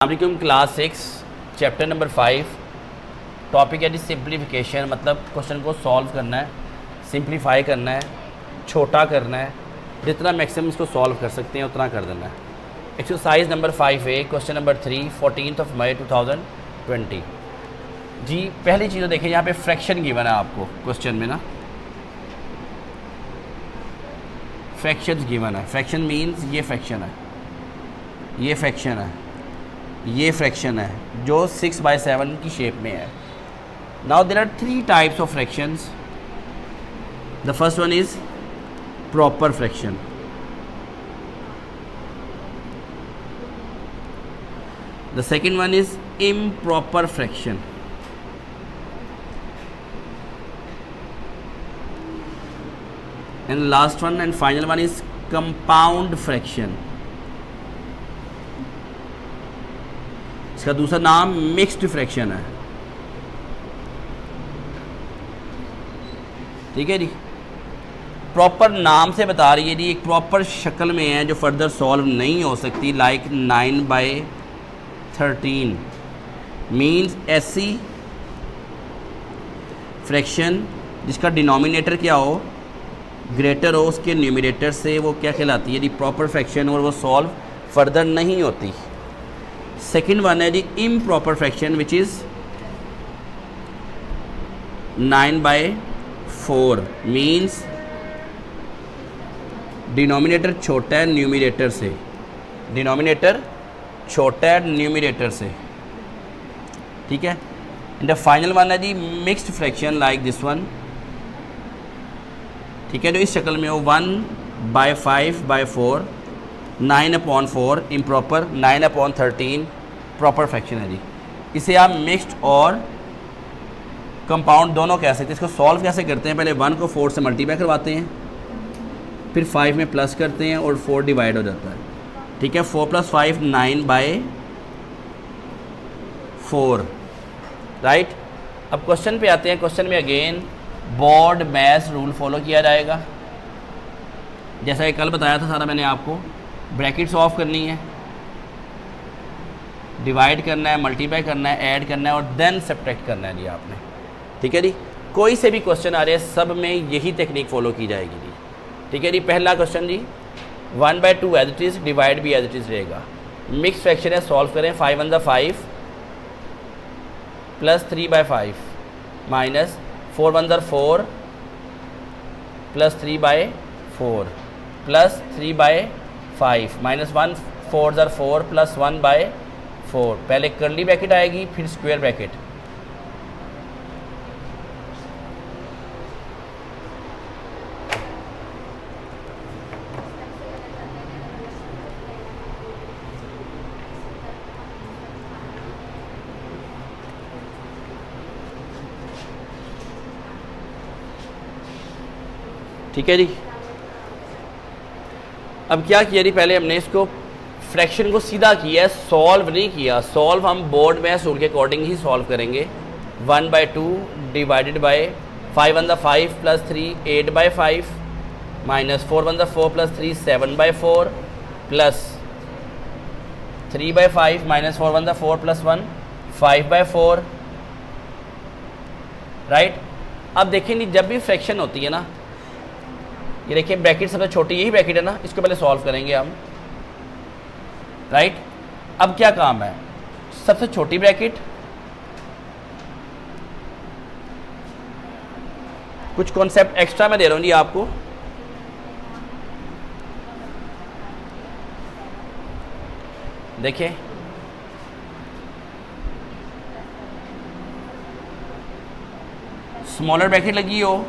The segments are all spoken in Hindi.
अस्सलामुअलैकुम क्लास 6 चैप्टर नंबर 5 टॉपिक है जी सिंप्लीफिकेशन। मतलब क्वेश्चन को सॉल्व करना है, सिंप्लीफाई करना है, छोटा करना है, जितना मैक्सिमम इसको सॉल्व कर सकते हैं उतना कर देना है। Exercise number 5A question number 3 14 मई 2020। जी पहली चीज़ तो देखिए, यहाँ पे फ्रैक्शन गिवन है आपको क्वेश्चन में ना, फ्रैक्शन गिवन है। फ्रैक्शन मीन्स ये फ्रैक्शन है, ये फ्रैक्शन है, ये फ्रैक्शन है जो 6/7 की शेप में है। Now there are 3 types of fractions. The first one is proper fraction, the second one is improper fraction, and last one and final one is compound fraction। इसका दूसरा नाम मिक्स्ड फ्रैक्शन है। ठीक है जी, प्रॉपर नाम से बता रही है जी, एक प्रॉपर शक्ल में है जो फर्दर सॉल्व नहीं हो सकती, लाइक 9/13 मीन्स ऐसी फ्रैक्शन जिसका डिनोमिनेटर क्या हो, ग्रेटर हो उसके न्यूमरेटर से, वो क्या कहलाती है जी प्रॉपर फ्रैक्शन, और वो सॉल्व फर्दर नहीं होती। सेकंड वन है जी improper fraction which is 9/4 means denominator छोटा है न्यूमरेटर से, डिनोमिनेटर छोटा है न्यूमरेटर से। ठीक है, एंड द फाइनल वन है जी mixed fraction like this one. ठीक है, जो इस शक्ल में हो 1/5/4 9/4 इम्प्रॉपर, 9/13 प्रॉपर फ्रैक्शन है जी। इसे आप मिक्स्ड और कंपाउंड दोनों कह सकते हैं। इसको सॉल्व कैसे करते हैं, पहले 1 को 4 से मल्टीप्लाई करवाते हैं, फिर 5 में प्लस करते हैं और 4 डिवाइड हो जाता है। ठीक है, 4 + 5 9/4 राइट। अब क्वेश्चन पे आते हैं। क्वेश्चन में again board math rule follow किया जाएगा, जैसा कि कल बताया था सारा मैंने आपको। ब्रैकेट्स ऑफ करनी है, डिवाइड करना है, मल्टीप्लाई करना है, ऐड करना है और देन सब्ट्रैक्ट करना है जी आपने। ठीक है जी, कोई से भी क्वेश्चन आ रहे हैं सब में यही टेक्निक फॉलो की जाएगी जी। ठीक है जी, पहला क्वेश्चन जी 1/2 एज इट इज़, डिवाइड भी एज इट इज़ रहेगा। मिक्स फ्रैक्शन है, सॉल्व करें। 5 × 5 + 3/5 माइनस 4 × 4 + 3/4 + 3/5 माइनस 1 4 × 4 + 1/4। पहले कर्ली ब्रैकेट आएगी, फिर स्क्वायर ब्रैकेट। ठीक है जी, अब क्या किया जी, पहले हमने इसको फ्रैक्शन को सीधा किया, सॉल्व नहीं किया। सॉल्व हम बोर्ड मैथ रूल के अकॉर्डिंग ही सॉल्व करेंगे। 1/2 divided by 5 × 5 + 3 8/5 minus 4 × 4 + 3 7/4 plus 3/5 minus 4 × 4 + 1 5/4 right. अब देखें जी, जब भी फ्रैक्शन होती है ना, ये देखिए ब्रैकेट सबसे छोटी यही ब्रैकेट है ना, इसको पहले सॉल्व करेंगे हम राइट। अब क्या काम है, सबसे छोटी ब्रैकेट, कुछ कॉन्सेप्ट एक्स्ट्रा मैं दे रहा हूँ जी आपको। देखिए स्मॉलर ब्रैकेट लगी हो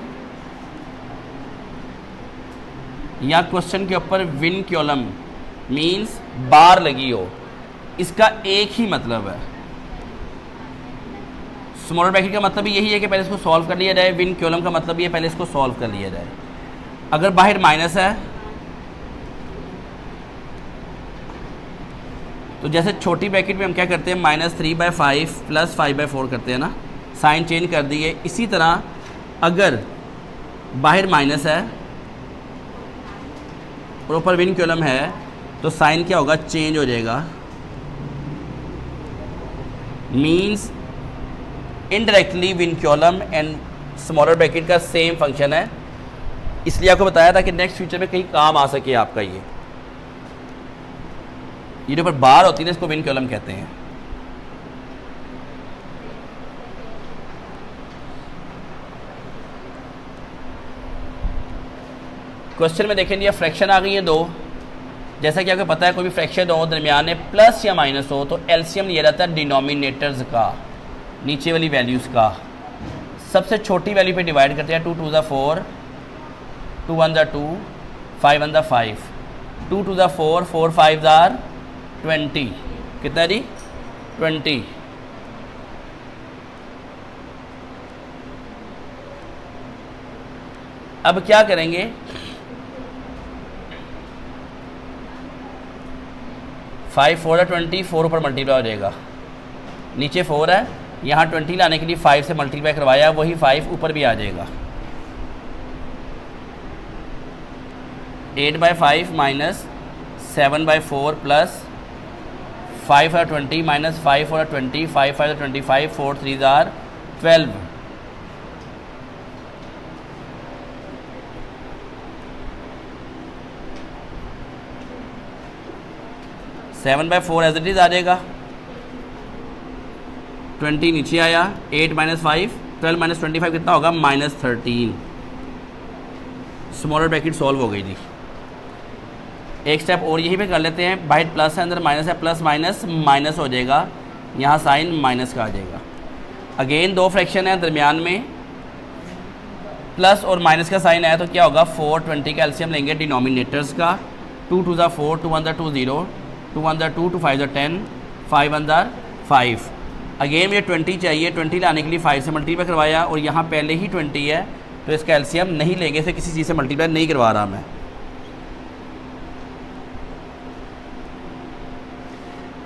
या क्वेश्चन के ऊपर विन कॉलम मींस बार लगी हो, इसका एक ही मतलब है। स्मॉलर ब्रैकेट का मतलब यही है कि पहले इसको सॉल्व कर लिया जाए, विन कॉलम का मतलब ये पहले इसको सॉल्व कर लिया जाए। अगर बाहर माइनस है तो जैसे छोटी ब्रैकेट में हम क्या करते हैं, -3/5 + 5/4 करते हैं ना, साइन चेंज कर दिए। इसी तरह अगर बाहर माइनस है और ऊपर विन कॉलम है तो साइन क्या होगा, चेंज हो जाएगा। Means indirectly vinculum and smaller bracket का सेम फंक्शन है, इसलिए आपको बताया था कि नेक्स्ट फ्यूचर में कहीं काम आ सके आपका। ये जो पर बार होती है इसको विनक्यूलम कहते हैं। क्वेश्चन में देखेंगे फ्रैक्शन आ गई है 2। जैसा कि आपको पता है कोई भी फ्रैक्शन हो दरमियान में प्लस या माइनस हो तो एलसीएम लिया जाता है डिनोमिनेटर्स का, नीचे वाली वैल्यूज़ का। सबसे छोटी वैल्यू पे डिवाइड करते हैं। 2 2 4, 2 1 2, 5 1 5, 2 2 4, 4 5 20। कितना जी? 20। अब क्या करेंगे, 5 4 20, 4 ऊपर मल्टीप्लाई हो जाएगा, नीचे 4 है, यहाँ 20 लाने के लिए 5 से मल्टीप्लाई करवाया, वही 5 ऊपर भी आ जाएगा। 8/5 माइनस 7/4 प्लस 5 और 20 माइनस 5 और 20, 5 5 25, 4 3 12। 7/4 एज इट इज आ जाएगा, 20 नीचे आया, 8 माइनस 5, 12 माइनस 25 कितना होगा? -13। स्मॉलर ब्रैकेट सॉल्व हो गई थी। एक स्टेप और यहीं पे कर लेते हैं, बाइट प्लस है, अंदर माइनस है, प्लस माइनस माइनस हो जाएगा, यहाँ साइन माइनस का आ जाएगा। अगेन 2 फ्रैक्शन है, दरमियान में प्लस और माइनस का साइन आया तो क्या होगा? 4 20 का एलसीएम लेंगे डिनोमिनेटर्स का। 2 2 4, 2 1 2 0, 2 1 2, 2 5 10, 5 1 5। अगेन ये 20 चाहिए, 20 लाने के लिए 5 से मल्टीप्लाई करवाया और यहाँ पहले ही 20 है तो इसका एलसीएम नहीं लेंगे, इसे किसी चीज़ से मल्टीप्लाई नहीं करवा रहा मैं।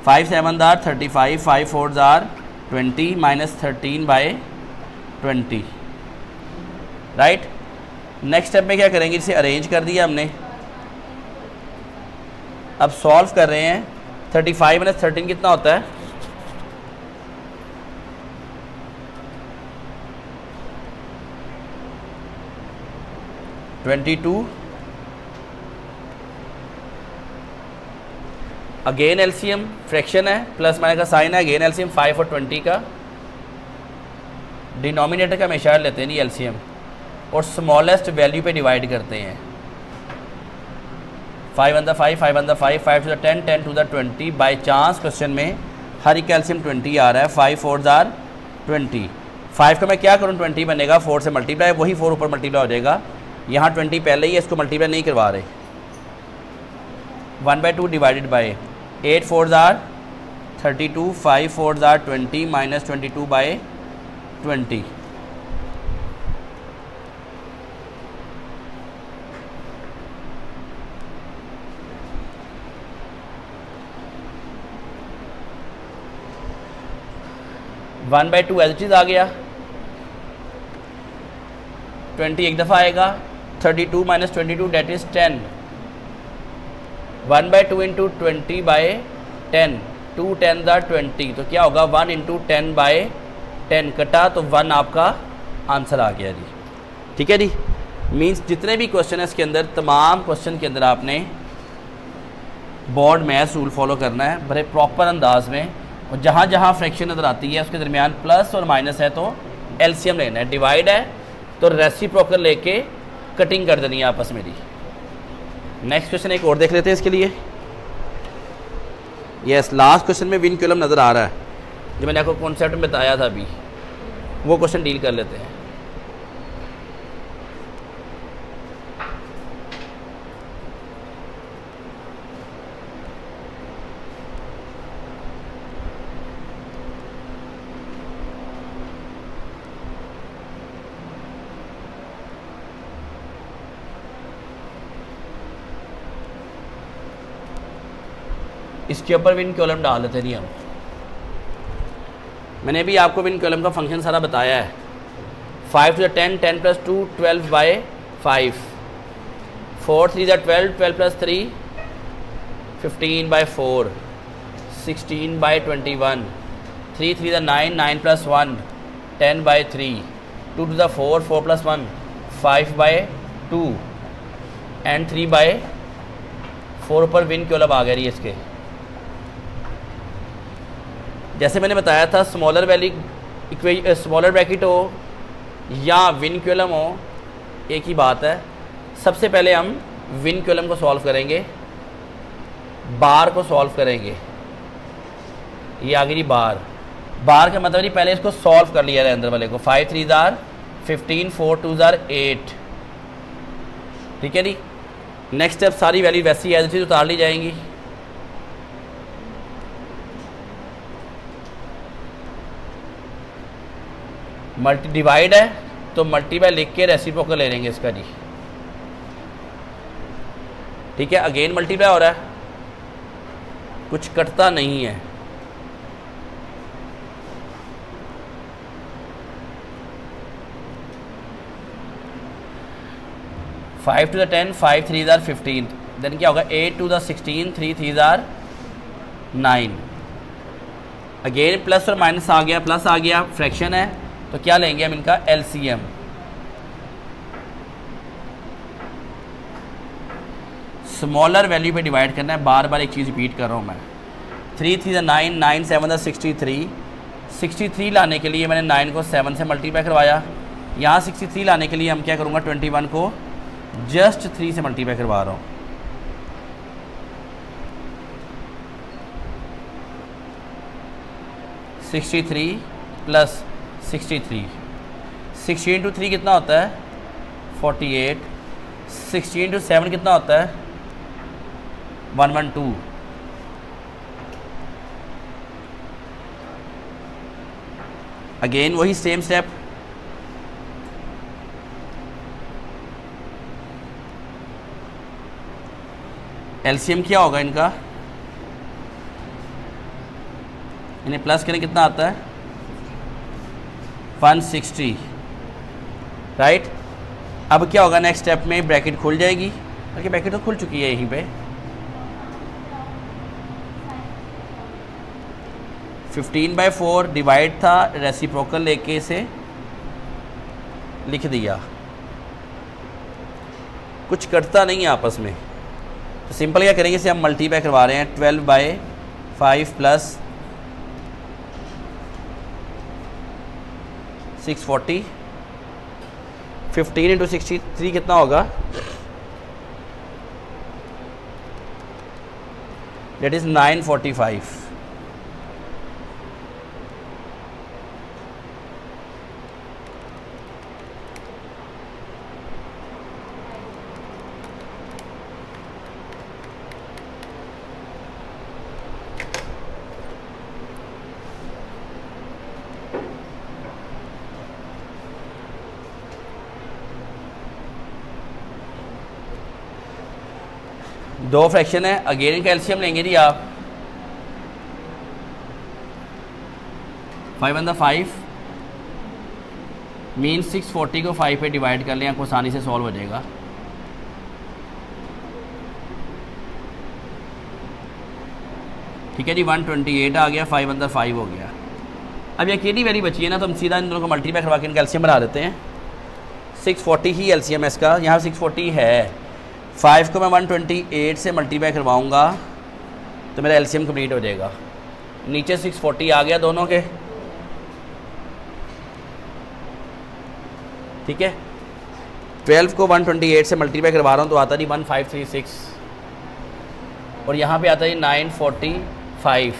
5 7 35, 5 4 20, -13/20। राइट। नेक्स्ट स्टेप में क्या करेंगे, इसे अरेंज कर दिया हमने, अब सॉल्व कर रहे हैं। 35 - 13 कितना होता है? 22। अगेन एलसीएम फ्रैक्शन है, प्लस माइनस का साइन है, अगेन एलसीएम 5 और 20 का। डिनोमिनेटर का हमेशा लेते हैं नहीं एलसीएम, और स्मॉलेस्ट वैल्यू पे डिवाइड करते हैं। 5 1 5, 5 1 5, 5 to the 10, 10 to the 20। By chance question में हर एक एलसीएम 20 आ रहा है। 5 4 20। 5 को मैं क्या करूँ? 20 बनेगा, 4 से मल्टीप्लाई, वही 4 ऊपर मल्टीप्लाई हो जाएगा। यहाँ 20 पहले ही है, इसको मल्टीप्लाई नहीं करवा रहे। 1/2 divided by 8 4 32, 5 4 20, -22/20। One by 2 as it is आ गया। 20 एक दफ़ा आएगा, 32 - 22 डेट इज़ 10। 1/2 इंटू 20/10, 2 10 20, तो क्या होगा? 1 इंटू 10/10 कटा तो 1 आपका आंसर आ गया जी। ठीक है जी। मीन्स जितने भी क्वेश्चन है इसके अंदर, तमाम क्वेश्चन के अंदर आपने बोर्ड मैथ्स रूल फॉलो करना है बड़े प्रॉपर अंदाज में, और जहाँ जहाँ फ्रैक्शन नज़र आती है उसके दरमियान प्लस और माइनस है तो एलसीएम लेना है, डिवाइड है तो रेसिप्रोकल लेके कटिंग कर देनी है आपस में जी। नेक्स्ट क्वेश्चन एक और देख लेते हैं इसके लिए। यस, लास्ट क्वेश्चन में विनक्यूलम नज़र आ रहा है, जो मैंने आपको कॉन्सेप्ट में बताया था अभी, वो क्वेश्चन डील कर लेते हैं। इसके ऊपर विन कॉलम डाल देते नहीं हम। मैंने भी आपको विन कॉलम का फंक्शन सारा बताया है। 5 to the 10, 10 + 2, 12/5, 4 3 12, 12 + 3, 15/4, 16/21, 3 3 the 9, 9 plus 1 10/3, 2 to the 4, 4 plus 1 5/2 and 3/4 ऊपर विन क्यूलब आ गया रही इसके। जैसे मैंने बताया था स्मॉलर ब्रैकेट हो या विन क्यूलम हो एक ही बात है। सबसे पहले हम विन क्यूलम को सॉल्व करेंगे, बार को सॉल्व करेंगे। ये आ गई बार का मतलब नहीं, पहले इसको सॉल्व कर लिया है अंदर वाले को। 5 3 आर 15, 4 2 आर 8, ठीक है जी। नेक्स्ट स्टेप सारी वैल्यू वैसी एज इट इज उतार ली जाएंगी। मल्टी डिवाइड है तो मल्टीप्लाई लिख के रेसिप्रोकल ले लेंगे इसका जी, ठीक है। अगेन मल्टीप्लाई हो रहा है, कुछ कटता नहीं है। Five to the 10, 5 3 are 15, then क्या होगा 8 to the 16, 3 3 are 9। Again plus और माइनस आ गया, प्लस आ गया, फ्रैक्शन है तो क्या लेंगे हम इनका एलसीएम। स्मॉलर वैल्यू पे डिवाइड करना है। बार बार एक चीज़ रिपीट कर रहा हूँ मैं। 3 3 द 9, 9 7 द 63, 63 लाने के लिए मैंने 9 को 7 से मल्टीप्लाई करवाया। यहाँ 63 लाने के लिए हम क्या करूँगा 21 को जस्ट 3 से मल्टीप्लाई करवा रहा हूँ। (63 + 63) 16 × 3 कितना होता है 48, 16 × 7 कितना होता है 112। अगेन वही सेम स्टेप, एलसीएम क्या होगा इनका, इन्हें प्लस करें कितना आता है 160, राइट। अब क्या होगा नेक्स्ट स्टेप में ब्रैकेट खुल जाएगी, बल्कि ब्रैकेट तो खुल चुकी है यहीं पे। 15/4 डिवाइड था, रेसिप्रोकल लेके इसे लिख दिया, कुछ कटता नहीं है आपस में। तो सिंपल क्या करेंगे, इसे हम मल्टीप्लाई करवा रहे हैं 12/5 + 640, 15 × 63 कितना होगा, डेट इज़ 945। दो फ्रैक्शन है, अगेन इनका एलसीएम लेंगे जी आप। 5 × 5 मीन 640 को 5 पे डिवाइड कर लें, आपको आसानी से सॉल्व हो जाएगा। ठीक है जी, 128 आ गया, 5 × 5 हो गया। अब ये अकेली वैल्यू बची है ना, तो हम सीधा इन दोनों को मल्टीप्लाई करवा के इनका एलसीएम बना देते हैं। 640 ही एलसीएम है इसका, यहाँ 640 है। 5 को मैं 128 से मल्टीप्लाई करवाऊँगा तो मेरा एलसीएम कंप्लीट हो जाएगा। नीचे 640 आ गया दोनों के, ठीक है। 12 को 128 से मल्टीप्लाई करवा रहा हूँ तो आता जी 1536, और यहाँ पे आता जी 945।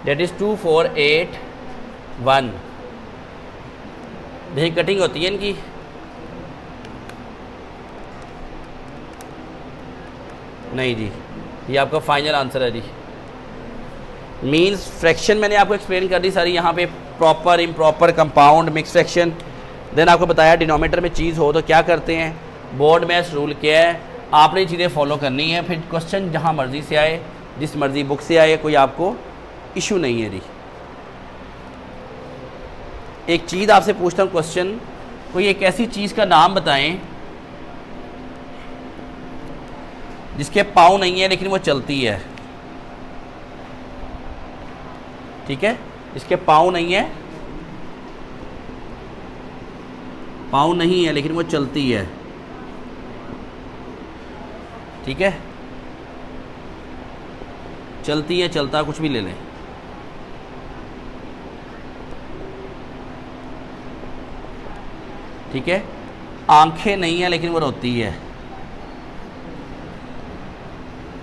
That is 2481। देखिए कटिंग होती है इनकी, नहीं जी, ये आपका फाइनल आंसर है जी। मींस फ्रैक्शन मैंने आपको एक्सप्लेन कर दी सारी, यहाँ पे proper, improper, compound, mix fraction. Then आपको बताया डिनोमिनेटर में चीज़ हो तो क्या करते हैं, बोर्ड मैथ्स रूल क्या है, आपने ये चीज़ें फॉलो करनी है। फिर क्वेश्चन जहाँ मर्जी से आए, जिस मर्जी बुक से आए, कोई आपको इशू नहीं है जी। एक चीज़ आपसे पूछता हूँ क्वेश्चन, कोई एक ऐसी चीज़ का नाम बताएं जिसके पाँव नहीं है लेकिन वो चलती है, ठीक है, इसके पाँव नहीं है, पाँव नहीं है लेकिन वो चलती है, ठीक है, चलती है, चलता, कुछ भी ले लें। ठीक है, आंखें नहीं है लेकिन वो रोती है,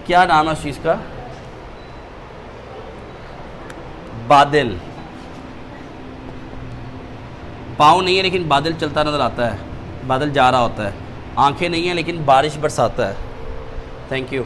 क्या नाम है उस चीज़ का? बादल। पाँव नहीं है लेकिन बादल चलता नज़र आता है, बादल जा रहा होता है। आंखें नहीं है लेकिन बारिश बरसाता है। Thank you.